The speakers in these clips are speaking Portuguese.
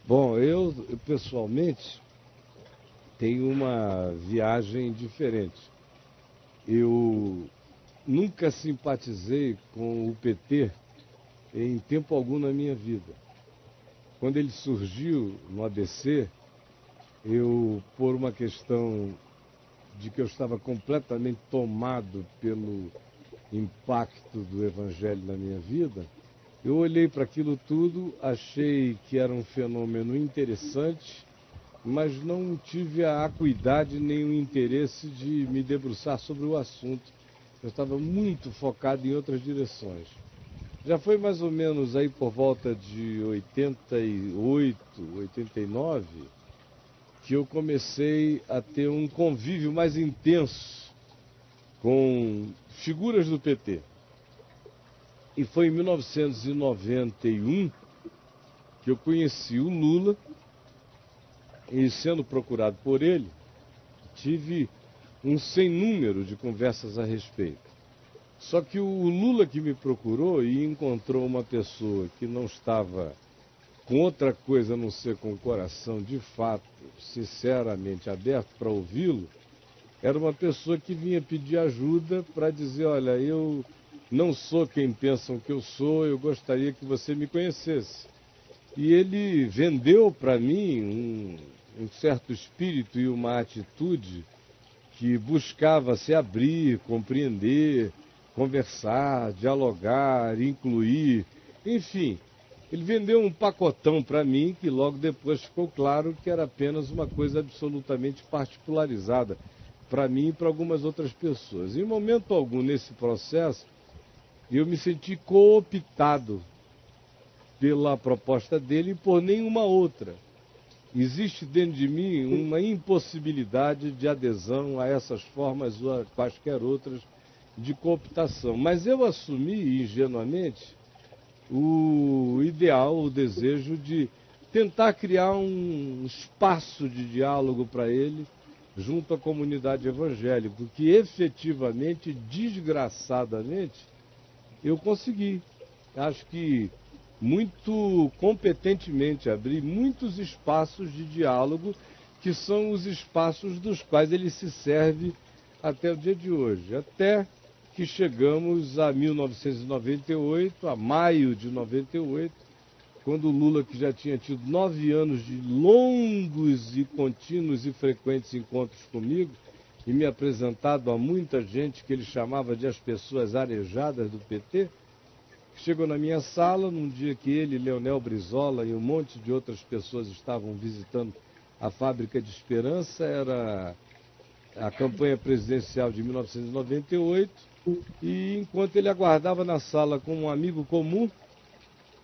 Bom, eu pessoalmente tenho uma viagem diferente. Eu nunca simpatizei com o PT em tempo algum na minha vida. Quando ele surgiu no ABC, por uma questão de que eu estava completamente tomado pelo impacto do Evangelho na minha vida, eu olhei para aquilo tudo, achei que era um fenômeno interessante, mas não tive a acuidade nem o interesse de me debruçar sobre o assunto. Eu estava muito focado em outras direções. Já foi mais ou menos aí por volta de 88, 89, que eu comecei a ter um convívio mais intenso com figuras do PT. E foi em 1991 que eu conheci o Lula e, sendo procurado por ele, tive um sem número de conversas a respeito. Só que o Lula que me procurou e encontrou uma pessoa que não estava com outra coisa a não ser com o coração de fato, sinceramente aberto para ouvi-lo, era uma pessoa que vinha pedir ajuda para dizer, olha, eu não sou quem pensam que eu sou, eu gostaria que você me conhecesse. E ele vendeu para mim um certo espírito e uma atitude que buscava se abrir, compreender, conversar, dialogar, incluir, enfim. Ele vendeu um pacotão para mim que logo depois ficou claro que era apenas uma coisa absolutamente particularizada para mim e para algumas outras pessoas. Em momento algum nesse processo, eu me senti cooptado pela proposta dele e por nenhuma outra. Existe dentro de mim uma impossibilidade de adesão a essas formas ou a quaisquer outras de cooptação. Mas eu assumi ingenuamente o ideal, o desejo de tentar criar um espaço de diálogo para ele junto à comunidade evangélica, que efetivamente, desgraçadamente, eu consegui. Acho que muito competentemente abri muitos espaços de diálogo, que são os espaços dos quais ele se serve até o dia de hoje. Até que chegamos a 1998, a maio de 98, quando o Lula, que já tinha tido 9 anos de longos e contínuos e frequentes encontros comigo, e me apresentado a muita gente que ele chamava de as pessoas arejadas do PT, chegou na minha sala num dia que ele, Leonel Brizola e um monte de outras pessoas estavam visitando a Fábrica de Esperança, era a campanha presidencial de 1998, e enquanto ele aguardava na sala com um amigo comum,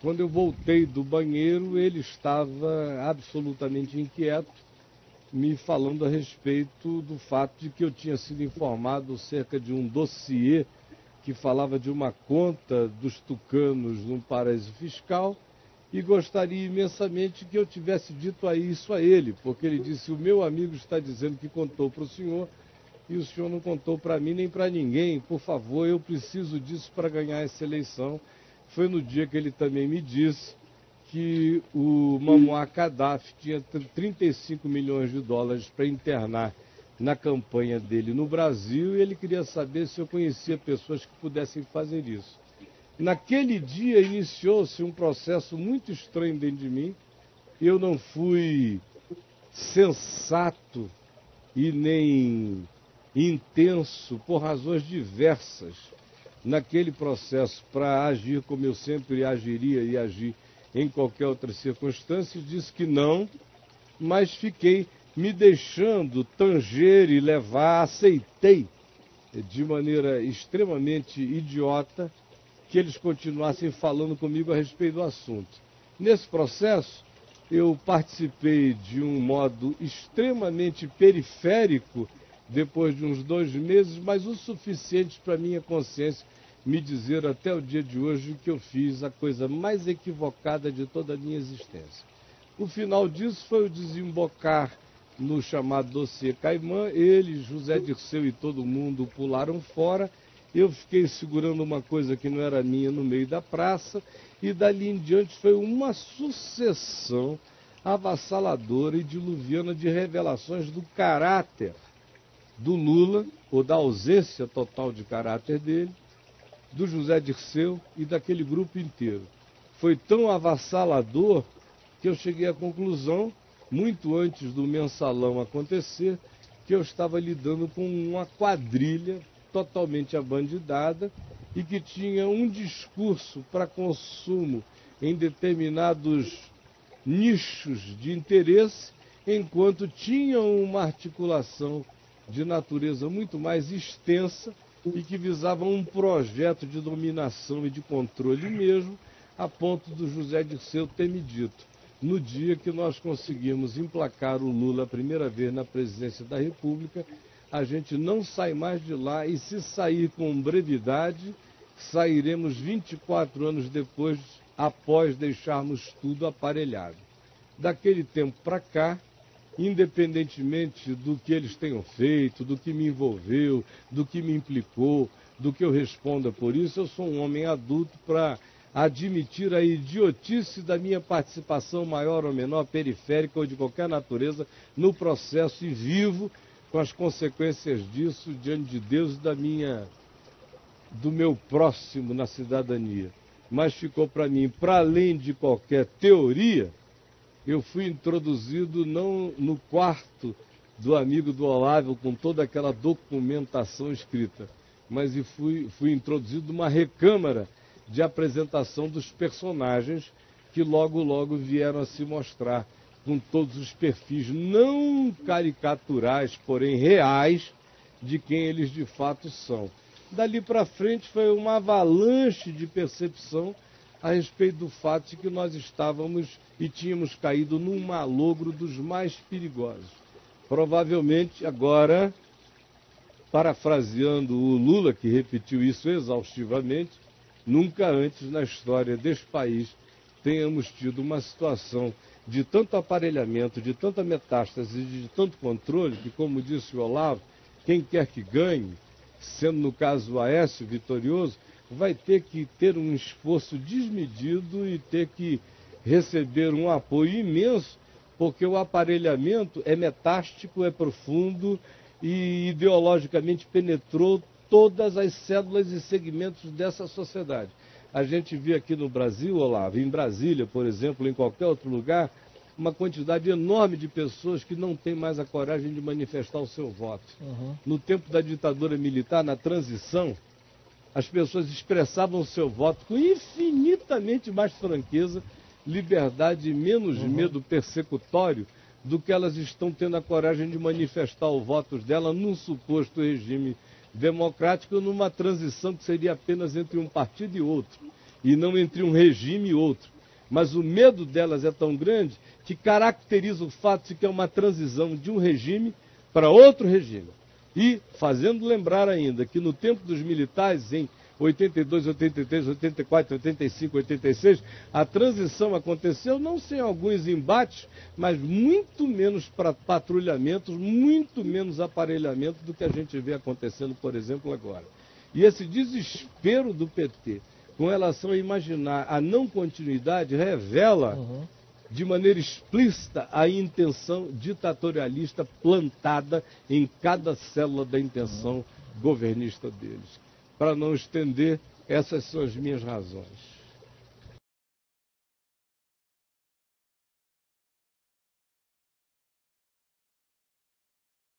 quando eu voltei do banheiro, ele estava absolutamente inquieto, me falando a respeito do fato de que eu tinha sido informado acerca de um dossiê que falava de uma conta dos tucanos num paraíso fiscal e gostaria imensamente que eu tivesse dito isso a ele, porque ele disse, o meu amigo está dizendo que contou para o senhor e o senhor não contou para mim nem para ninguém, por favor, eu preciso disso para ganhar essa eleição. Foi no dia que ele também me disse que o Muammar Gaddafi tinha 35 milhões de dólares para internar na campanha dele no Brasil e ele queria saber se eu conhecia pessoas que pudessem fazer isso. Naquele dia iniciou-se um processo muito estranho dentro de mim. Eu não fui sensato e nem intenso por razões diversas naquele processo para agir como eu sempre agiria e agir em qualquer outra circunstância. Disse que não, mas fiquei me deixando tanger e levar, aceitei de maneira extremamente idiota que eles continuassem falando comigo a respeito do assunto. Nesse processo, eu participei de um modo extremamente periférico, depois de uns 2 meses, mas o suficiente para minha consciência me dizer até o dia de hoje que eu fiz a coisa mais equivocada de toda a minha existência. O final disso foi o desembocar no chamado dossiê Caimã. Ele, José Dirceu e todo mundo pularam fora. Eu fiquei segurando uma coisa que não era minha no meio da praça e dali em diante foi uma sucessão avassaladora e diluviana de revelações do caráter do Lula, ou da ausência total de caráter dele, do José Dirceu e daquele grupo inteiro. Foi tão avassalador que eu cheguei à conclusão, muito antes do mensalão acontecer, que eu estava lidando com uma quadrilha totalmente abandidada e que tinha um discurso para consumo em determinados nichos de interesse, enquanto tinham uma articulação de natureza muito mais extensa e que visava um projeto de dominação e de controle mesmo, a ponto do José Dirceu ter me dito: no dia que nós conseguimos emplacar o Lula a primeira vez na presidência da República, a gente não sai mais de lá, e se sair com brevidade, sairemos 24 anos depois, após deixarmos tudo aparelhado. Daquele tempo para cá, independentemente do que eles tenham feito, do que me envolveu, do que me implicou, do que eu responda por isso, eu sou um homem adulto para admitir a idiotice da minha participação maior ou menor, periférica ou de qualquer natureza, no processo, e vivo com as consequências disso diante de Deus e do meu próximo na cidadania. Mas ficou para mim, para além de qualquer teoria, eu fui introduzido não no quarto do amigo do Olavo com toda aquela documentação escrita, mas fui introduzido numa recâmara de apresentação dos personagens que logo vieram a se mostrar com todos os perfis não caricaturais, porém reais, de quem eles de fato são. Dali para frente foi uma avalanche de percepção a respeito do fato de que nós estávamos e tínhamos caído num malogro dos mais perigosos. Provavelmente agora, parafraseando o Lula, que repetiu isso exaustivamente, nunca antes na história deste país tenhamos tido uma situação de tanto aparelhamento, de tanta metástase e de tanto controle, que, como disse o Olavo, quem quer que ganhe, sendo no caso o Aécio vitorioso, vai ter que ter um esforço desmedido e ter que receber um apoio imenso, porque o aparelhamento é metástico, é profundo e ideologicamente penetrou todas as células e segmentos dessa sociedade. A gente vê aqui no Brasil, Olavo, em Brasília, por exemplo, em qualquer outro lugar, uma quantidade enorme de pessoas que não têm mais a coragem de manifestar o seu voto. No tempo da ditadura militar, na transição, as pessoas expressavam o seu voto com infinitamente mais franqueza, liberdade e menos medo persecutório do que elas estão tendo a coragem de manifestar o voto dela num suposto regime democrático, numa transição que seria apenas entre um partido e outro, e não entre um regime e outro. Mas o medo delas é tão grande que caracteriza o fato de que é uma transição de um regime para outro regime. E fazendo lembrar ainda que no tempo dos militares, em 82, 83, 84, 85, 86, a transição aconteceu não sem alguns embates, mas muito menos patrulhamentos, muito menos aparelhamento do que a gente vê acontecendo, por exemplo, agora. E esse desespero do PT com relação a imaginar a não continuidade revela de maneira explícita a intenção ditatorialista plantada em cada célula da intenção governista deles. Para não estender, essas são as minhas razões.